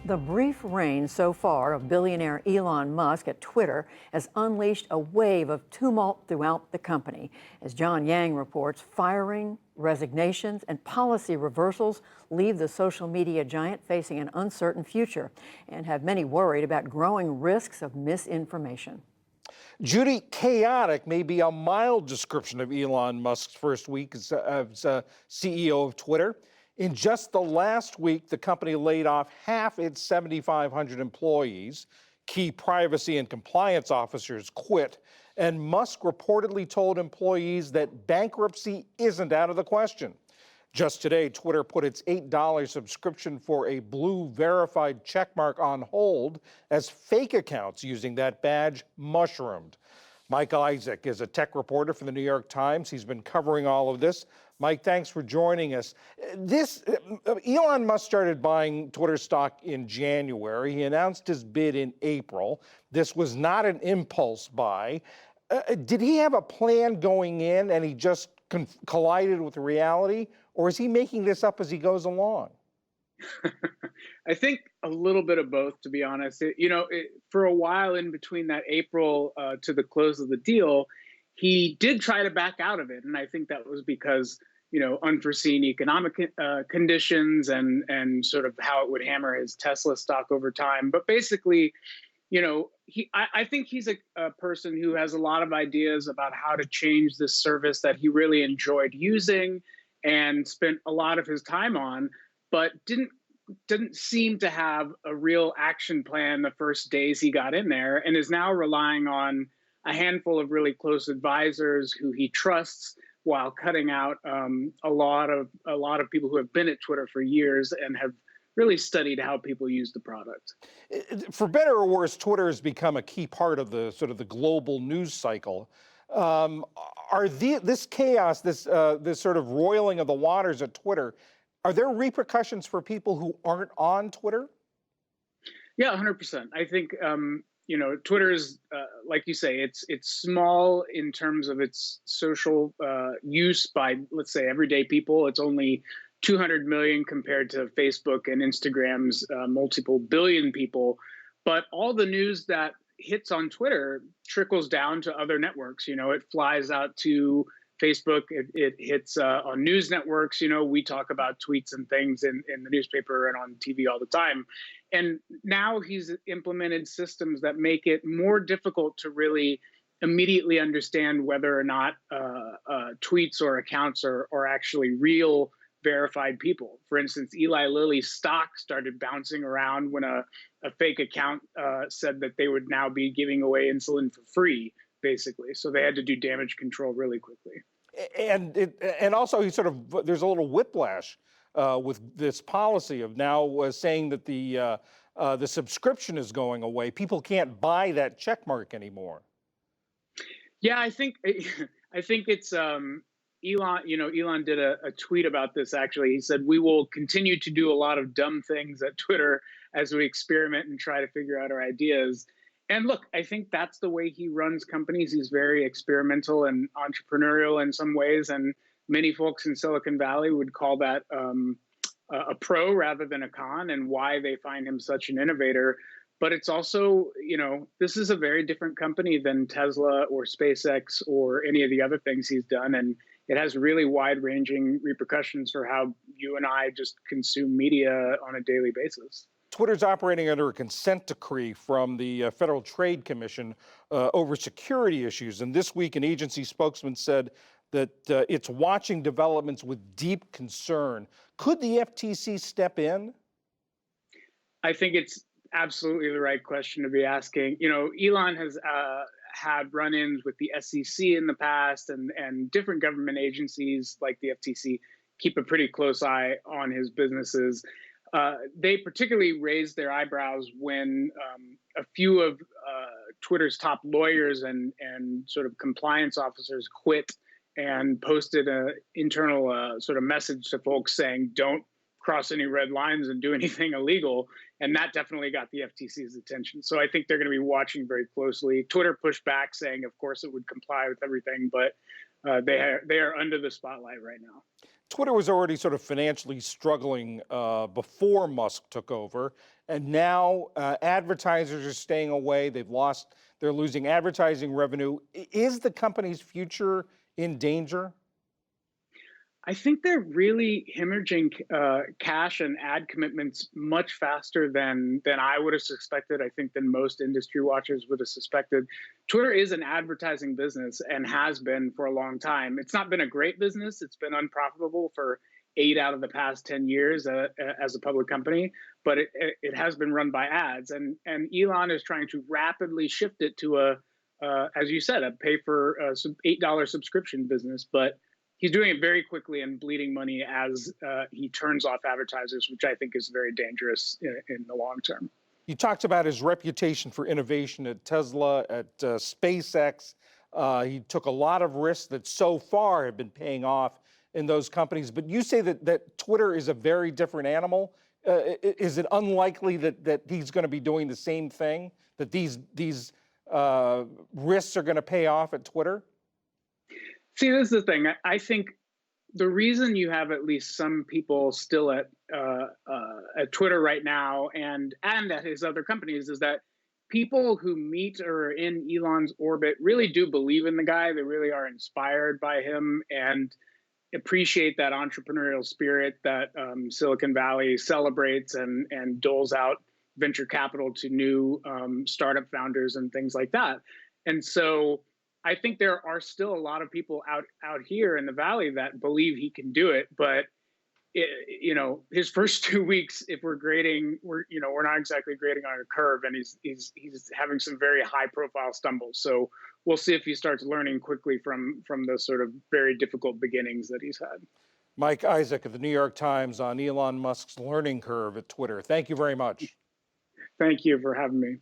The brief reign so far of billionaire Elon Musk at Twitter has unleashed a wave of tumult throughout the company. As John Yang reports, firing, resignations, and policy reversals leave the social media giant facing an uncertain future and have many worried about growing risks of misinformation. Judy, chaotic may be a mild description of Elon Musk's first week as CEO of Twitter. In just the last week, the company laid off half its 7,500 employees. Key privacy and compliance officers quit. And Musk reportedly told employees that bankruptcy isn't out of the question. Just today, Twitter put its $8 subscription for a blue verified checkmark on hold as fake accounts using that badge mushroomed. Mike Isaac is a tech reporter for the New York Times. He's been covering all of this. Mike, thanks for joining us. Elon Musk started buying Twitter stock in January. He announced his bid in April. This was not an impulse buy. Did he have a plan going in and he just collided with reality? Or is he making this up as he goes along? I think a little bit of both, to be honest. For a while in between that April to the close of the deal, he did try to back out of it. And I think that was because, unforeseen economic conditions and sort of how it would hammer his Tesla stock over time. But basically, I think he's a person who has a lot of ideas about how to change this service that he really enjoyed using and spent a lot of his time on, but didn't seem to have a real action plan the first days he got in there, and is now relying on a handful of really close advisors who he trusts, while cutting out a lot of people who have been at Twitter for years and have really studied how people use the product. For better or worse, Twitter has become a key part of the sort of the global news cycle. This chaos, this sort of roiling of the waters at Twitter, are there repercussions for people who aren't on Twitter? Yeah, 100%. I think Twitter is, like you say, it's small in terms of its social use by, let's say, everyday people. It's only 200 million compared to Facebook and Instagram's multiple billion people. But all the news that hits on Twitter trickles down to other networks. It flies out to Facebook. It hits on news networks. We talk about tweets and things in the newspaper and on TV all the time. And now he's implemented systems that make it more difficult to really immediately understand whether or not tweets or accounts are actually real verified people. For instance, Eli Lilly's stock started bouncing around when a fake account said that they would now be giving away insulin for free, basically. So they had to do damage control really quickly. And also there's a little whiplash with this policy of now saying that the subscription is going away. People can't buy that check mark anymore. Yeah, I think it's Elon. Elon did a tweet about this. Actually, he said, "We will continue to do a lot of dumb things at Twitter as we experiment and try to figure out our ideas." And look, I think that's the way he runs companies. He's very experimental and entrepreneurial in some ways, and many folks in Silicon Valley would call that a pro rather than a con, and why they find him such an innovator. But it's also, this is a very different company than Tesla or SpaceX or any of the other things he's done. And it has really wide-ranging repercussions for how you and I just consume media on a daily basis. Twitter's operating under a consent decree from the Federal Trade Commission over security issues. And this week, an agency spokesman said that it's watching developments with deep concern. Could the FTC step in? I think it's absolutely the right question to be asking. Elon has had run-ins with the SEC in the past, and different government agencies like the FTC keep a pretty close eye on his businesses. They particularly raised their eyebrows when a few of Twitter's top lawyers and sort of compliance officers quit and posted an internal sort of message to folks saying, "Don't cross any red lines and do anything illegal." And that definitely got the FTC's attention. So I think they're going to be watching very closely. Twitter pushed back, saying, of course, it would comply with everything, but they are under the spotlight right now. Twitter was already sort of financially struggling before Musk took over, and now advertisers are staying away. They're losing advertising revenue. Is the company's future in danger? I think they're really hemorrhaging cash and ad commitments much faster than I would have suspected. I think than most industry watchers would have suspected. Twitter is an advertising business and has been for a long time. It's not been a great business. It's been unprofitable for 8 out of the past 10 years as a public company, but it has been run by ads. And Elon is trying to rapidly shift it to as you said, a pay for $8 subscription business, but he's doing it very quickly and bleeding money as he turns off advertisers, which I think is very dangerous in the long term. You talked about his reputation for innovation at Tesla, at SpaceX. He took a lot of risks that so far have been paying off in those companies. But you say that Twitter is a very different animal. Is it unlikely that he's going to be doing the same thing, that these risks are going to pay off at Twitter? See, this is the thing. I think the reason you have at least some people still at Twitter right now and at his other companies is that people who meet or are in Elon's orbit really do believe in the guy. They really are inspired by him and appreciate that entrepreneurial spirit that Silicon Valley celebrates and doles out venture capital to new startup founders and things like that. And so I think there are still a lot of people out here in the Valley that believe he can do it, but his first 2 weeks, if we're grading, we're not exactly grading on a curve, and he's having some very high profile stumbles. So we'll see if he starts learning quickly from the sort of very difficult beginnings that he's had. Mike Isaac of the New York Times on Elon Musk's learning curve at Twitter. Thank you very much. Thank you for having me.